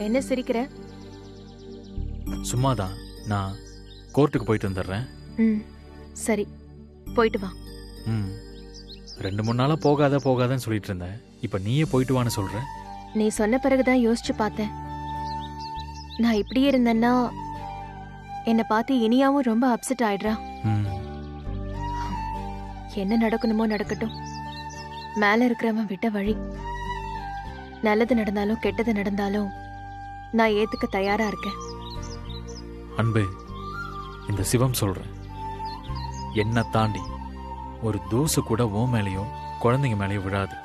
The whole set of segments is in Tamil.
என்ன சிரிக்கிற? சும்மாதான். நான் கோர்ட்டுக்கு போயிட்டு வந்துடுறேன். ம் சரி, போயிட்டு வா. 2-3 நாளா போகாதன்னு சொல்லிட்டு இருந்தேன். இப்ப நீயே போயிட்டு வான்னு சொல்ற. நீ சொன்ன பிறகுதான் யோசிச்சு பார்த்தேன். நான் இப்படியே இருந்தேன்னா என்னை பார்த்து இனியாவும் ரொம்ப அப்செட் ஆயிடுறா. என்ன நடக்கணுமோ நடக்கட்டும். மேல இருக்கிறவன் விட்ட வழி. நல்லது நடந்தாலும் கெட்டது நடந்தாலும் நான் ஏத்துக்க தயாரா இருக்கேன். அன்பு, இந்த சிவம் சொல்றேன், என்ன தாண்டி ஒரு தூசு கூட ஓ மேலேயும் குழந்தைங்க மேலேயும் விழாது.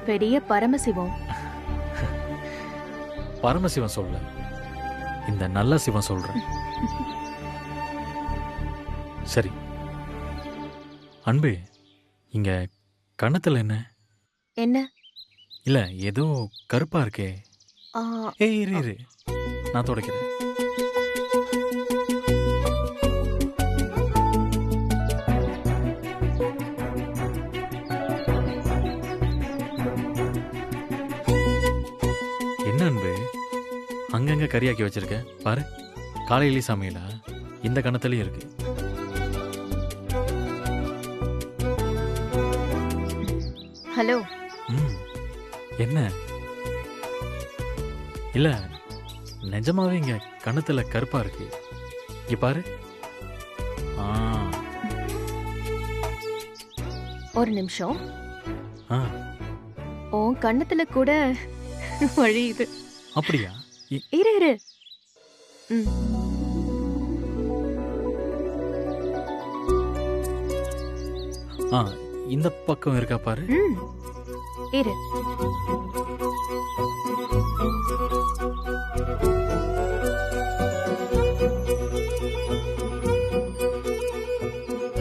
பெரிய பரமசிவம். பரமசிவம் சொல்ல, இந்த நல்ல சிவம் சொல்றேன். சரி அன்பு, இங்க கண்ணத்துல என்ன என்ன? இல்ல ஏதோ கருப்பா இருக்கே. ஏய் இரு, நான் தொடக்கிறேன். என்ன அன்பு, அங்கங்க கறியாக்கி வச்சிருக்க பாரு. காலையிலே சமையலா? இந்த கணத்துலயும் இருக்கு. ஹலோ. என்ன? இல்ல நிஜமாவே இங்க கணத்துல கருப்பா இருக்கு. இங்க பாரு. ஒரு நிமிஷம். உன் கண்ணத்துல கூட வழியுது. அப்படியா? இரு. இந்த பக்கம் இருக்கா பாரு. இரு.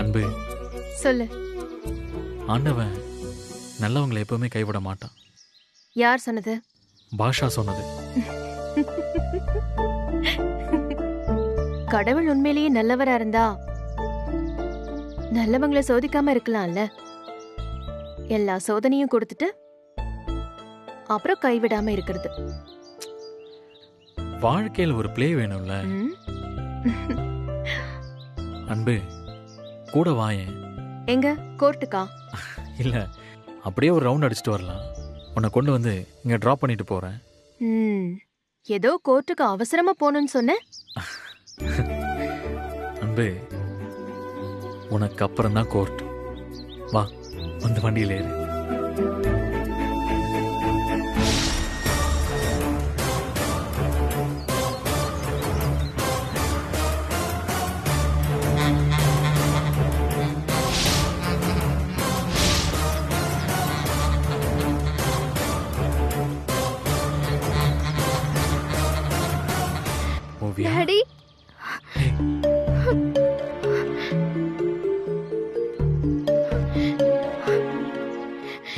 அன்பு சொல்லு. ஆண்டவன் நல்லவங்களை எப்பவுமே கைவிட மாட்டான். யார் சொன்னது? பாஷா சொன்னது. கடவுள் உண்மையிலேயே நல்லவரா இருந்தா நல்லவங்களை சோதிக்காம இருக்கலாம்ல. எல்லா சோதனையும் கொடுத்துட்டு அப்புறம் கைவிடாம இருக்கிறது. வாழ்க்கையில் ஒரு பிளே வேணும்ல அன்பு. கூட வாயேன். எங்க? கோர்ட்டுக்கா? இல்ல, அப்படியே ஒரு ரவுண்ட் அடிச்சுட்டு வரலாம். உன்னை கொண்டு வந்து இங்க டிராப் பண்ணிட்டு போறேன். ஏதோ கோர்ட்டுக்கு அவசரமா போகணும்னு சொன்ன. அன்பு, உனக்கு அப்புறம் தான் கோர்ட். வா, வந்து வண்டியில ஏறு. டாடி,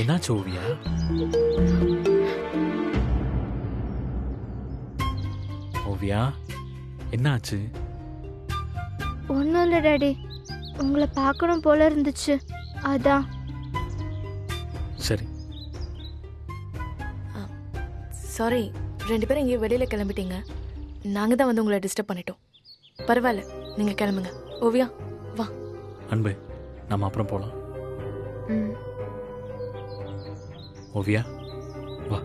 என்னாச்சு ஓவியா? ஓவியா, என்னாச்சு? ஒன்றும் இல்லை டாடி, உங்களை பார்க்கணும் போல இருந்துச்சு, அதான். சரி. சாரி, 2 பேரும் இங்கே வெளியில் கிளம்பிட்டீங்க. நாங்கள் தான் வந்து உங்களை டிஸ்டர்ப் பண்ணிட்டோம். பரவாயில்ல, நீங்கள் கிளம்புங்க. ஓவியா வா. அன்பு, நம்ம அப்புறம் போகலாம். ஓவியா வா.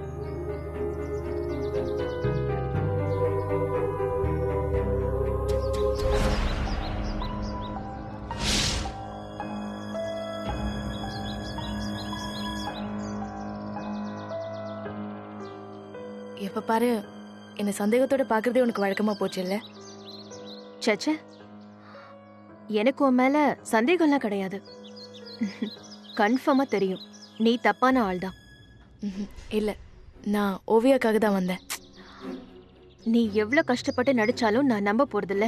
எப்ப பாரு என்ன சந்தேகத்தோட பாக்குறதே உனக்கு வழக்கமா போச்சு இல்ல? சச்ச, எனக்கு உன் மேல சந்தேகம்லாம் கிடையாது. கன்ஃபார்மா தெரியும் நீ தப்பான ஆள் தான். இல்ல, நான் ஓவியாக்காக தான் வந்தேன். நீ எவ்வளவு கஷ்டப்பட்டு நடிச்சாலும் நான் நம்ப போறதில்ல.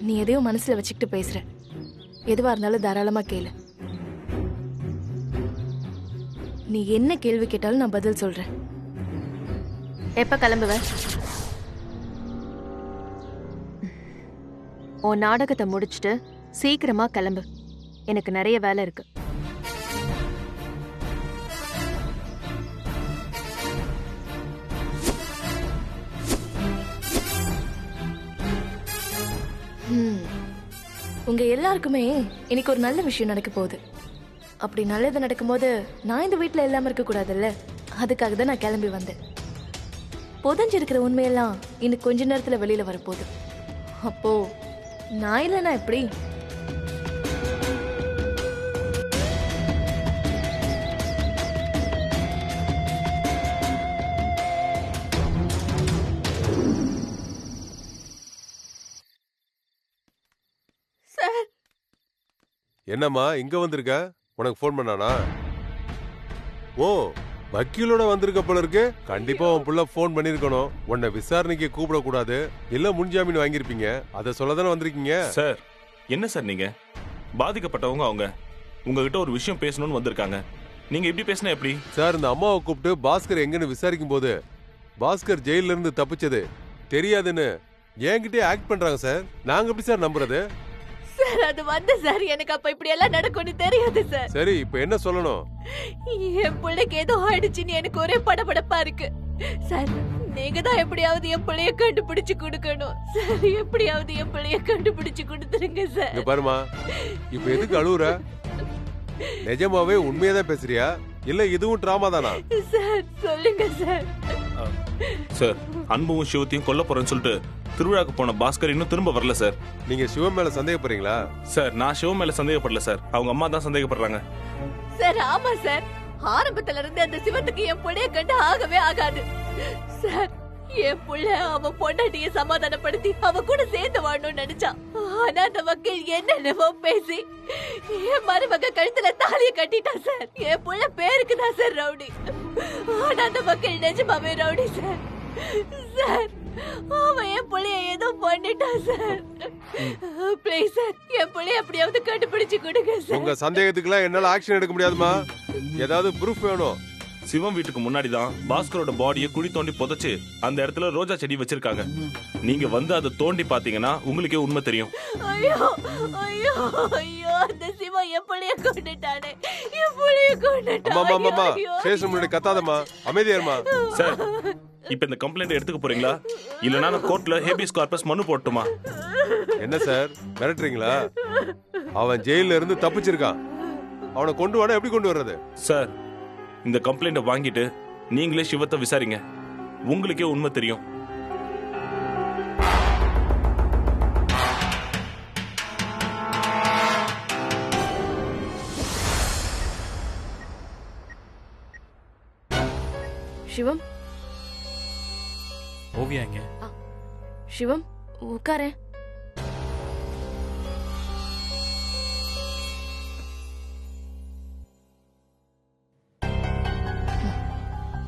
நீ எதையோ மனசுல வச்சுக்கிட்டு பேசுற. எதுவா இருந்தாலும் தாராளமா கேளு. நீ என்ன கேள்வி கேட்டாலும் நான் பதில் சொல்றேன். எப்ப கிளம்புவ? உன் நாடகத்தை முடிச்சுட்டு சீக்கிரமா கிளம்பு. எனக்கு நிறைய வேலை இருக்கு. உங்க எல்லாருக்குமே இன்னைக்கு ஒரு நல்ல விஷயம் நடக்க போகுது. அப்படி நல்லது நடக்கும்போது நான் இந்த வீட்டில் இல்லாம இருக்க கூடாதுல்ல, அதுக்காக தான் நான் கிளம்பி வந்தேன். புதஞ்சிருக்கிற உண்மையெல்லாம் இன்னும் கொஞ்ச நேரத்துல வெளியில வரப்போகுது. அப்போ நான் இல்லைன்னா எப்படி? என்னம்மா இங்க வந்திருக்க? உனக்கு ஃபோன் பண்ணானா? ஓ, வக்கீலோட வந்திருக்க போல இருக்கு. கண்டிப்பா உன் புள்ள ஃபோன் பண்ணிருக்கணும். உன்னை விசாரணைக்கு கூப்பிட கூடாது, இல்ல முன்ஜாமீன் வாங்கியிருப்பீங்க. அதை சொல்லதானே வந்திருக்கீங்க. சார், என்ன சார் நீங்க? பாதிக்கப்பட்டவங்க அவங்க உங்ககிட்ட ஒரு விஷயம் பேசணும்னு வந்திருக்காங்க. நீங்க இப்படி பேசினா எப்படி சார்? இந்த அம்மாவை கூப்பிட்டு பாஸ்கர் எங்கன்னு விசாரிக்கும் போது பாஸ்கர் ஜெயில இருந்து தப்பிச்சது தெரியாதுன்னு என்கிட்டே ஆக்ட் பண்றாங்க சார். நாங்க எப்படி சார் நம்புறது? சார் அது வந்து சார் எனக்கு அப்ப இப்படி எல்லாம் நடக்கும்னு தெரியாது சார். சரி, இப்ப என்ன சொல்லணும்? என் பிள்ளைக்கு ஏதோ ஆயிடுச்சுன்னு எனக்கு ஒரே படபடப்பா இருக்கு சார். நீங்க தான் எப்படியாவது என் பிள்ளைய கண்டுபிடிச்சு கொடுக்கணும் சார். எப்படியாவது என் பிள்ளைய கண்டுபிடிச்சு கொடுத்துருங்க சார். இங்க பாருமா, இப்ப எதுக்கு அழுவுற? நிஜமாவே உண்மையதான் பேசுறியா இல்ல இதுவும் டிராமா தானா? சார் சொல்லுங்க சார். சார், அன்பும் சிவத்தையும் கொல்ல போறேன்னு சொல்லிட்டு திருவிழாக்கு போன பாஸ்கர் இன்னும் திரும்ப வரல சார். நீங்க சிவம் மேல சந்தேகப்படுறீங்களா? சார், நான் சிவம் மேல சந்தேகப்படல சார். அவங்க அம்மா தான் சந்தேகப்படுறாங்க. சார் ஆமா சார், ஆரம்பத்துல இருந்து அந்த சிவத்துக்கு என் பிள்ளைய கண்டு ஆகவே ஆகாது சார். என் புள்ள அவ பொண்டாட்டிய சமாதானப்படுத்தி அவ கூட சேர்ந்து வாழணும்னு நினைச்சான். ஆனா அந்த வக்கீல் என்னென்னவோ பேசி என் மருமக கழுத்துல தாலிய கட்டிட்டான் சார். என் புள்ள பேருக்கு தான் சார் ரவுடி, ஆனா அந்த வக்கீல் நிஜமாவே ரவுடி சார். சார் அவன் என் புள்ளைய ஏதோ பண்ணிட்டான் சார். ப்ளீஸ் சார், என் புள்ளைய எப்படியாவது கண்டுபிடிச்சு கொடுங்க சார். உங்க சந்தேகத்துக்குலாம் என்னால ஆக்ஷன் எடுக்க முடியாதுமா. ஏதாவது ப்ரூஃப் வேணும். சிவம் வீட்டுக்கு முன்னாடி தான் பாஸ்கரோட பாடியை குழி தோண்டி புதைச்சு அந்த இடத்துல ரோஜா செடி வச்சிருக்காங்க. நீங்க வந்து அதை தோண்டி பாத்தீங்கன்னா உங்களுக்கே உண்மை தெரியும். ஐயோ ஐயோ ஐயோ, அந்த சிவா என் புள்ளைய கொண்டுட்டானே, என் புள்ளைய கொண்டுட்டான். அம்மா அம்மா, ஸ்டேஷன் முன்னாடி கத்தாதம்மா, அமைதியாருமா. சார், இப்ப இந்த கம்ப்ளைண்ட் எடுத்துக்க போறீங்களா இல்லனா நான் கோர்ட்ல ஹேபியஸ் கார்பஸ் மனு போட்டுமா? என்ன சார் மிரட்டுறீங்களா? அவன் ஜெயில இருந்து தப்பிச்சிருக்கான். அவனை கொண்டு வாடா, எப்படி கொண்டு வர்றது? சார், இந்த கம்ப்ளைண்ட வாங்கிட்டு நீங்களே சிவத்தை விசாரிங்க, உங்களுக்கே உண்மை தெரியும். சிவம், ஓவியா எங்க? சிவம் உட்காரேன்.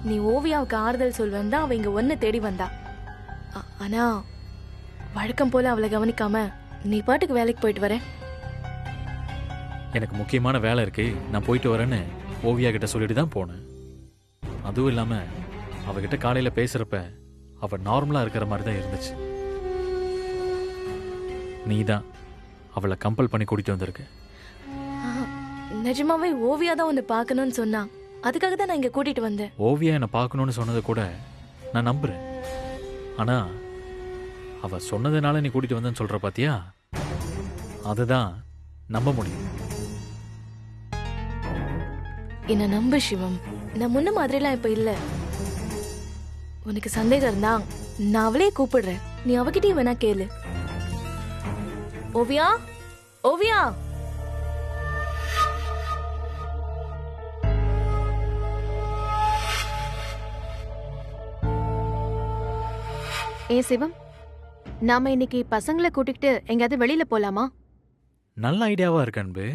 நீ ஓவியாவுக்கு ஆறுதல் சொல்வேன் தான் அவ இங்க ஒன்னு தேடி வந்தா. ஆனா வழக்கம் போல அவளை கவனிக்காம நீ பாட்டுக்கு வேலைக்கு போயிட்டு வர. எனக்கு முக்கியமான வேலை இருக்கு, நான் போயிட்டு வரேன்னு ஓவியா கிட்ட சொல்லிட்டு தான் போனேன். அதுவும் இல்லாம அவகிட்ட காலையில பேசுறப்ப அவ நார்மலா இருக்கிற மாதிரி தான் இருந்துச்சு. நீ தான் அவளை கம்பல் பண்ணி கூட்டிட்டு வந்திருக்க. நிஜமாவே ஓவியா தான் உன்னை பார்க்கணும்னு சொன்னா, அதுக்காக தான் நான் இங்க கூட்டிட்டு வந்தேன். ஓவியா என்னை பார்க்கணும்னு சொன்னதை கூட நான் நம்புறேன். ஆனா அவ சொன்னதுனால நீ கூட்டிட்டு வந்தேன்னு சொல்ற பாத்தியா, அதுதான் நம்ப முடியும். என்ன நம்பு சிவம், நான் முன்ன மாதிரிலாம் இப்ப இல்ல. உனக்கு சந்தேகம் இருந்தா நான் அவளையே கூப்பிடுறேன், நீ அவகிட்டயும் வேணா கேளு. ஓவியா, ஓவியா. ஏ சிவம், நாம இன்னைக்கு பசங்களை கூட்டிக்கிட்டு எங்கயாவது வெளியில போலாமா? நல்ல ஐடியாவா இருக்கு அன்பு,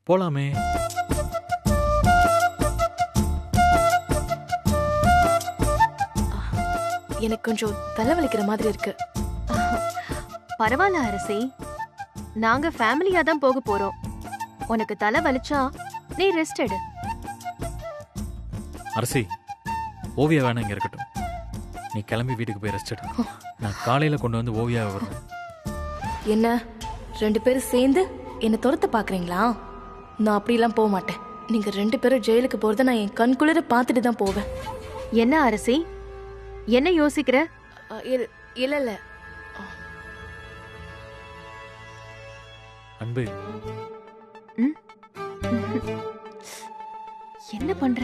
போலாமே. எனக்கு கொஞ்சம் தலைவலிக்கிற மாதிரி இருக்கு. பரவாயில்ல அரசி, நாங்க ஃபேமிலியா தான் போக போறோம். உனக்கு தலை வலிச்சா நீ ரெஸ்ட் எடு. அரசி, ஓவியா வேணா இங்க இருக்கட்டும், நீ கிளம்பி வீட்டுக்கு போய் ரெஸ்ட் எடு. நான் காலையில கொண்டு வந்து ஓவியாவை வருவேன். என்ன 2 பேரும் சேர்ந்து என்ன துரத்த பாக்குறீங்களா? நான் அப்படிலாம் போக மாட்டேன். நீங்க 2 பேரும் ஜெயிலுக்கு போறத நான் என் கண்குளிர பார்த்துட்டு தான் போவேன். என்ன அரசி, என்ன யோசிக்கிற? இல்ல இல்ல, அன்பு, என்ன பண்ற?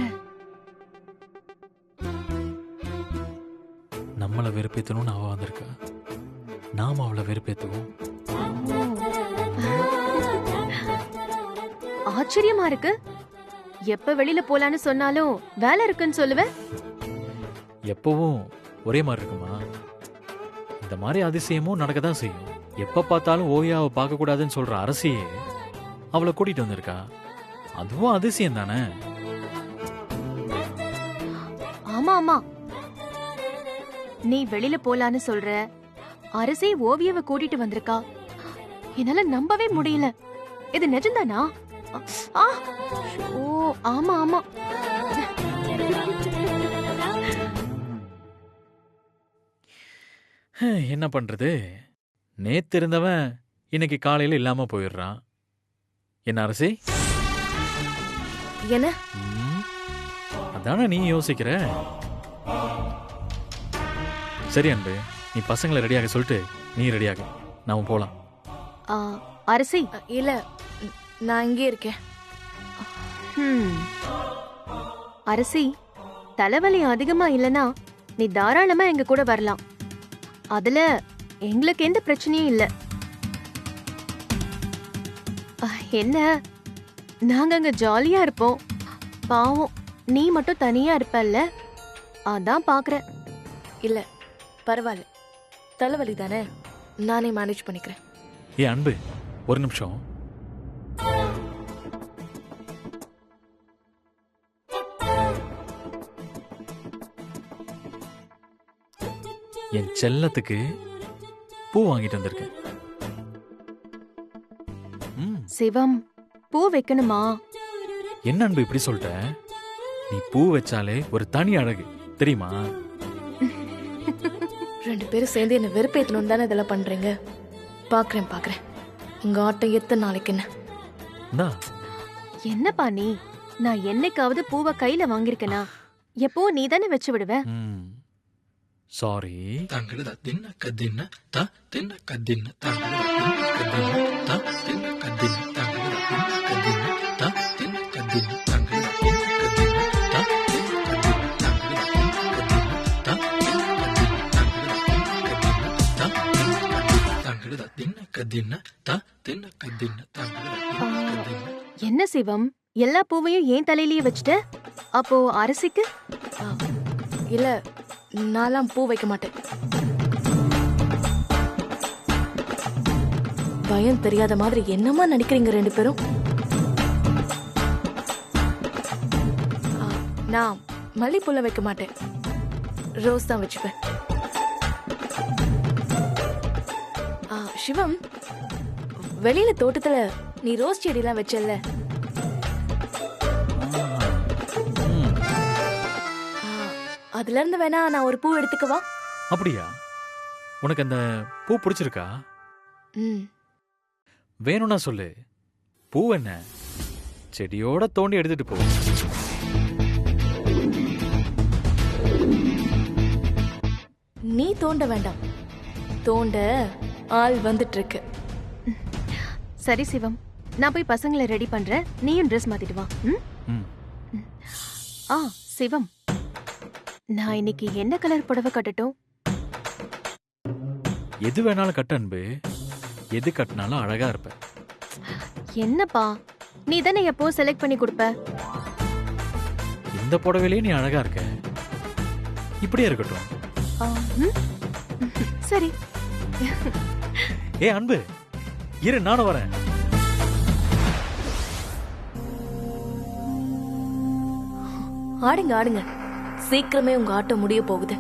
நம்மளை வெறுப்பேத்தணும்னு அவ வந்திருக்கா, நாம அவளை வெறுப்பேத்துவோம். ஆச்சரியமா இருக்கு. எப்ப வெளியில போலான்னு சொன்னாலும் வேலை இருக்குன்னு சொல்லுவேன். எப்பவும் ஒரே மாதிரி இருக்குமா? இந்த மாதிரி அதிசயமும் நடக்கதான் செய்யும். எப்ப பார்த்தாலும் ஓவியாவை பார்க்க கூடாதுன்னு சொல்ற அரசியே அவளை கூட்டிட்டு வந்திருக்கா. அதுவும் அதிசயம் தானே? ஆமா ஆமா, நீ வெளியில போலான்னு சொல்ற, அரசே ஓவியவை கூட்டிட்டு வந்திருக்கா. என்னால நம்பவே முடியல. இது நிஜம்தானா? ஆ, ஓ ஆமா ஆமா. என்ன பண்றது? நேத்து இருந்தவன் இன்னைக்கு காலையில இல்லாம போயிடுறான். என்ன அரசி? என்ன? அதானே நீ யோசிக்கிற. சரி அன்பு, நீ பசங்களை ரெடியாக சொல்லிட்டு நீ ரெடியாக, நாம போலாம். அரசி, இல்ல, நான் இங்கே இருக்கேன். அரசி, தலைவலி அதிகமா இல்லனா நீ தாராளமா எங்க கூட வரலாம். அதுல எங்களுக்கு எந்த பிரச்சனையும் இல்ல. என்ன, நாங்க அங்க ஜாலியா இருப்போம். பாவம், நீ மட்டும் தனியா இருப்பல்ல, அதான் பாக்குறேன். இல்ல, பரவாயில்ல, தலைவலி தானே, நானே மேனேஜ் பண்ணிக்கிறேன். ஏ அன்பு, ஒரு நிமிஷம். என் செல்லத்துக்கு பூ வாங்கிட்டு வந்திருக்கேன். சிவம், பூ வைக்கணுமா? என்ன அன்பு இப்படி சொல்லிட்ட? நீ பூ வச்சாலே ஒரு தனி அழகு தெரியுமா? ரெண்டு பேரும் சேர்ந்து என்ன வெறுப்பேத்தணும் தானே இதெல்லாம் பண்றீங்க. பாக்குறேன் உங்க ஆட்டம் எத்தனை நாளைக்கு. என்ன என்னப்பா நீ? நான் என்னைக்காவது பூவை கையில வாங்கிருக்கேனா? எப்போ நீ தானே வச்சு விடுவ. சாரி. தங்கட தின்ன கதின்ன த தின்ன கதின்ன தங்கட தின்ன கதின்ன த தின்ன கதின்ன தங்கட தின்ன கதின்ன த தின்ன கதின்ன தங்கட தின்ன கதின்ன த தின்ன கதின்ன த தின்ன கதின்ன தங்கட. என்ன சிவம், எல்லா பூவையும் ஏன் தலையிலேயே வச்சுட்ட? அப்போ அரசிக்கு? இல்ல, நான்லாம் பூ வைக்க மாட்டேன். பயம் தெரியாத மாதிரி என்னமா நடிக்கிறீங்க ரெண்டு பேரும்? நான் மல்லிப்பூல வைக்க மாட்டேன், ரோஸ் தான் வச்சுப்பேன். சிவம், வெளியில தோட்டத்துல நீ ரோஸ் செடியெல்லாம் வச்சல்ல, அதுல இருந்து வேணா நான் ஒரு பூ எடுத்துக்கவா? அப்படியா? உனக்கு அந்த பூ பிடிச்சிருக்கா? வேணும்னா சொல்லு. பூ என்ன, செடியோட தோண்டி எடுத்துட்டு போ. நீ தோண்ட வேண்டாம், தோண்ட ஆள் வந்துட்டு இருக்கு. சரி சிவம், நான் போய் பசங்களை ரெடி பண்றேன், நீயும் ட்ரெஸ் மாத்திட்டு வா. சிவம், நான் இன்னைக்கு என்ன கலர் புடவை கட்டட்டும்? எது வேணாலும் கட்ட அன்பு, எது கட்டினாலும் அழகா இருப்ப. என்னப்பா, நீ தானே எப்போ செலக்ட் பண்ணி கொடுப்ப. இந்த புடவையிலே நீ அழகா இருக்க, இப்படியே இருக்கட்டும். சரி. ஏ அன்பு, இரு, நானும் வரேன். ஆடுங்க ஆடுங்க, சீக்கிரமே உங்க ஆட்டம் முடிய போகுது.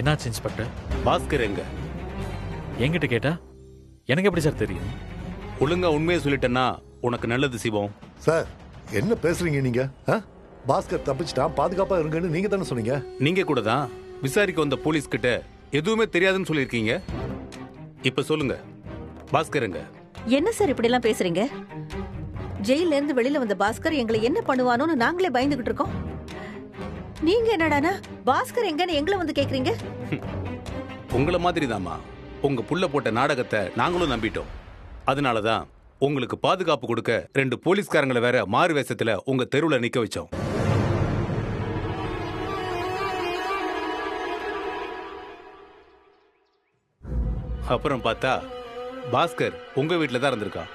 என்னாச்சு இன்ஸ்பெக்டர்? பாஸ்கர் எங்க? என்கிட்ட கேட்டா எனக்கு எப்படி சார் தெரியும்? ஒழுங்கா உண்மையை சொல்லிட்டேன்னா உனக்கு நல்லது சிவம். சார் என்ன பேசுறீங்க நீங்க? பாஸ்கர் தப்பிச்சிட்டான், பாதுகாப்பா இருங்கன்னு நீங்க தானே சொன்னீங்க. நீங்க கூட தான் விசாரிக்க வந்த போலீஸ் கிட்ட எதுவுமே தெரியாதுன்னு சொல்லியிருக்கீங்க. இப்ப சொல்லுங்க, பாஸ்கர் எங்க? என்ன சார் இப்படி எல்லாம் பேசுறீங்க? ஜெயில இருந்து வெளியில வந்த பாஸ்கர் எங்களை என்ன பண்ணுவானோன்னு நாங்களே பயந்துகிட்டு இருக்கோம். நீங்க என்னடானா பாஸ்கர் எங்கன்னு எங்களை வந்து கேக்குறீங்க? உங்கள மாதிரி தாமா உங்க புள்ள போட்ட நாடகத்தை நாங்களும் நம்பிட்டோம். அதனாலதான் உங்களுக்கு பாதுகாப்பு கொடுக்க 2 போலீஸ்காரங்களை வேற மாறு வேஷத்துல உங்க தெருவுல நிக்க வச்சோம். அப்புறம் பார்த்தா பாஸ்கர் உங்க வீட்டுல தான் இருந்திருக்கான்.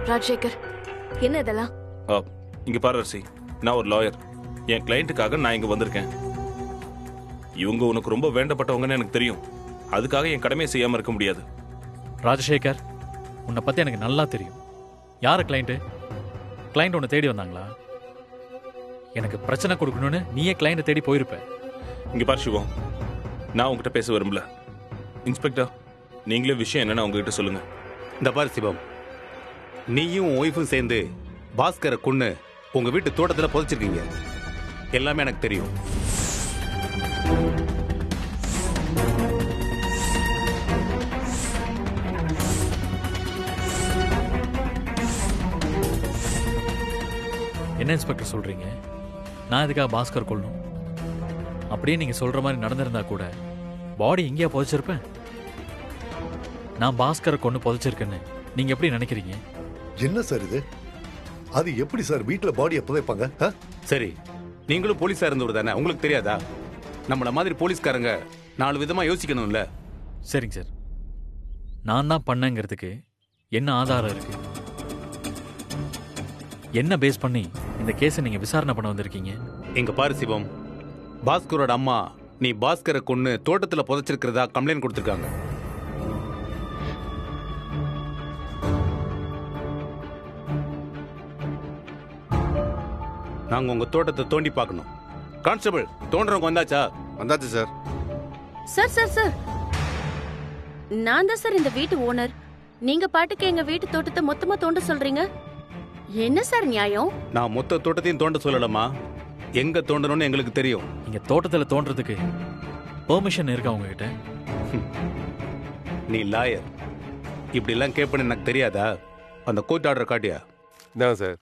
ராஜசேகர், என்ன இதெல்லாம்? இங்க பாரு அரசி, நான் ஒரு லாயர். என் கிளையண்ட்டுக்காக நான் இங்க வந்திருக்கேன். இவங்க உனக்கு ரொம்ப வேண்டப்பட்டவங்கன்னு எனக்கு தெரியும். அதுக்காக என் கடமையை செய்யாம இருக்க முடியாது. ராஜசேகர், உன்னை பத்தி எனக்கு நல்லா தெரியும். யார கிளைண்ட்? கிளைண்ட் உன்னை தேடி வந்தாங்களா? எனக்கு பிரச்சனை கொடுக்கணும்னு நீயே கிளைண்ட்டை தேடி போயிருப்ப. இங்க பாரு சிவம், நான் உங்ககிட்ட பேச விரும்பல. இன்ஸ்பெக்டர், நீங்களே விஷயம் என்னன்னு உங்ககிட்ட சொல்லுங்க. இந்த பாரு சிவம், நீயும் ஒய்ஃபும் சேர்ந்து பாஸ்கரை கொன்னு உங்க வீட்டு தோட்டத்துல புதைச்சிருக்கீங்க. எல்லாமே எனக்கு தெரியும். என்ன இன்ஸ்பெக்டர் சொல்றீங்க? நான் இதுக்காக பாஸ்கர் கொள்ளணும்? அப்படியே நீங்க சொல்ற மாதிரி நடந்திருந்தா கூட பாடி இங்கேயா புதைச்சிருப்பேன்? நான் பாஸ்கரை கொண்டு புதைச்சிருக்கேன்னு நீங்க எப்படி நினைக்கிறீங்க? என்ன சார் இது? அது எப்படி சார் வீட்டுல பாடியை புதைப்பாங்க? சரி, நீங்களும் போலீஸா இருந்தவர் தானே, உங்களுக்கு தெரியாதா? நம்மள மாதிரி போலீஸ்காரங்க 4 விதமா யோசிக்கணும்ல. சரிங்க சார், நான் தான் பண்ணேங்கிறதுக்கு என்ன ஆதாரம் இருக்கு? என்ன பேஸ் பண்ணி இந்த கேஸை நீங்க விசாரணை பண்ண வந்திருக்கீங்க? இங்க பாரு சிவம், பாஸ்கரோட அம்மா நீ பாஸ்கரை கொன்னு தோட்டத்துல புதைச்சிருக்கிறதா கம்ப்ளைண்ட் கொடுத்திருக்காங்க. நாங்க உங்க தோட்டத்தை தோண்டி பார்க்கணும். கான்ஸ்டபிள், தோன்றவங்க வந்தாச்சா? வந்தாச்சு சார். சார் சார் சார், நான் தான் சார் இந்த வீட்டு ஓனர். நீங்க பாட்டுக்கு எங்க வீட்டு தோட்டத்தை மொத்தமா தோண்ட சொல்றீங்க. என்ன சார் நியாயம்? நான் மொத்த தோட்டத்தையும் தோண்ட சொல்லலமா, எங்க தோண்டணும்னு எங்களுக்கு தெரியும். இங்க தோட்டத்துல தோன்றதுக்கு பெர்மிஷன் இருக்கா உங்ககிட்ட? நீ லாயர், இப்படி எல்லாம் கேட்பேன்னு எனக்கு தெரியாதா? அந்த கோர்ட் ஆர்டர் காட்டியா? இந்தாங்க சார்.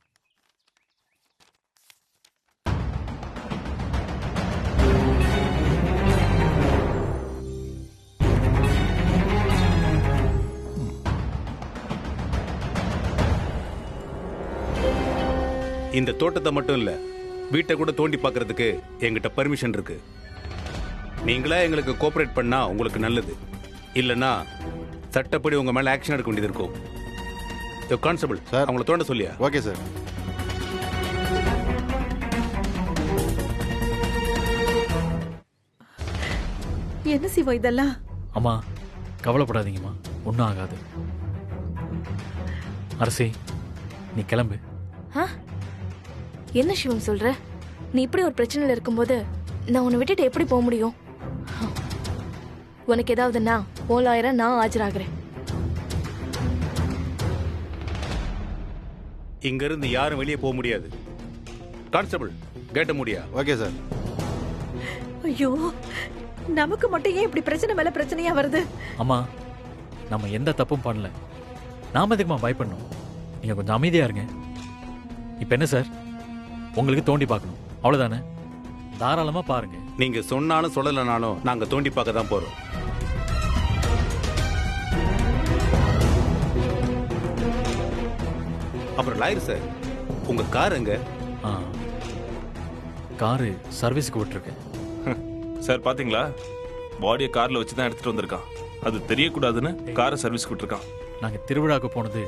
இந்த தோட்டத்தை மட்டும் இல்ல, வீட்டை கூட தோண்டி பார்க்கிறதுக்கு எங்கிட்ட பர்மிஷன் இருக்கு. நீங்களா எங்களுக்கு கோஆபரேட் பண்ணா உங்களுக்கு நல்லது. இல்லனா சட்டப்படி உங்க மேல ஆக்ஷன் எடுக்க வேண்டியது இருக்கும். கான்ஸ்டபிள் சார், அவங்கள தோண்ட சொல்லியா? Okay sir. என்ன சிவம் இதெல்லாம்? அம்மா கவலைப்படாதீங்கம்மா, ஒன்றும் ஆகாது. அரசி, நீ கிளம்பு. என்ன சிவம் சொல்ற? நீ இப்படி ஒரு பிரச்சனையில இருக்கும்போது நான் உன்னை விட்டுட்டு எப்படி போக முடியும்? உனக்கு ஏதாவதுன்னா உன் லாயரா நான் ஆஜராகிறேன். இங்க இருந்து யாரும் வெளியே போக முடியாது. கான்ஸ்டபிள், கேட்ட முடியா? Okay sir. ஐயோ, நமக்கு மட்டும் ஏன் இப்படி பிரச்சனை மேல பிரச்சனையா வருது? அம்மா, நம்ம எந்த தப்பும் பண்ணல. நாம எதுக்குமா பயப்படணும்? நீங்க கொஞ்சம் அமைதியா இருங்க. இப்ப என்ன சார், உங்களுக்கு தோண்டி பார்க்கணும் அவ்வளவுதானே? தாராளமா பாருங்க. நீங்க சொன்னாலும் சொல்லலனாலும் நாங்க தோண்டி பார்க்க தான் போறோம். அப்புறம் லாயர் சார், உங்க கார் எங்க? காரு சர்வீஸ்க்கு விட்டுருக்கேன். சார் பாத்தீங்களா, பாடியை கார்ல வச்சு தான் எடுத்துட்டு வந்திருக்கான். அது தெரியக்கூடாதுன்னு காரை சர்வீஸ்க்கு விட்டுருக்கான். நாங்க திருவிழாக்கு போனது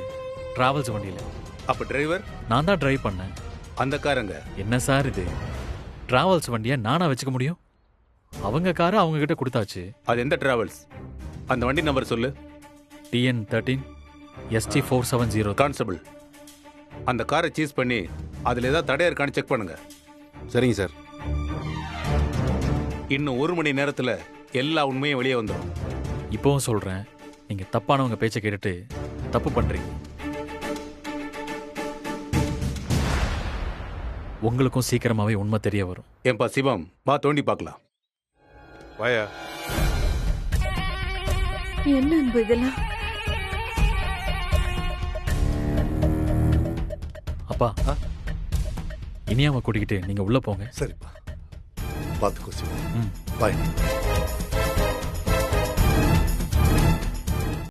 டிராவல்ஸ் வண்டியில. அப்ப டிரைவர்? நான் தான் டிரைவ் பண்ணேன். அந்த காரங்க? என்ன சார் இது, டிராவல்ஸ் வண்டியை நானா வச்சுக்க முடியும்? அவங்க காரை அவங்க கிட்ட கொடுத்தாச்சு. அது எந்த டிராவல்ஸ்? அந்த வண்டி நம்பர் சொல்லு. TN13 ST470. கான்ஸ்டபிள், அந்த காரை சீஸ் பண்ணி அதுல ஏதாவது தடையா இருக்கான்னு செக் பண்ணுங்க. சரிங்க சார். இன்னும் 1 மணி நேரத்துல எல்லா உண்மையும் வெளியே வந்துடும். இப்பவும் சொல்றேன், நீங்க தப்பானவங்க பேச்சை கேட்டுட்டு தப்பு பண்றீங்க. உங்களுக்கும் சீக்கிரமாவே உண்மை தெரிய வரும். ஏன்பா சிவம், வா தோண்டி பார்க்கலாம். வாயா. என்ன அன்பு இதெல்லாம்? அப்பா, இனியாவை கூட்டிக்கிட்டு நீங்க உள்ள போங்க. சரிப்பா, பார்த்துக்கோ சிவம். ம். பாய்.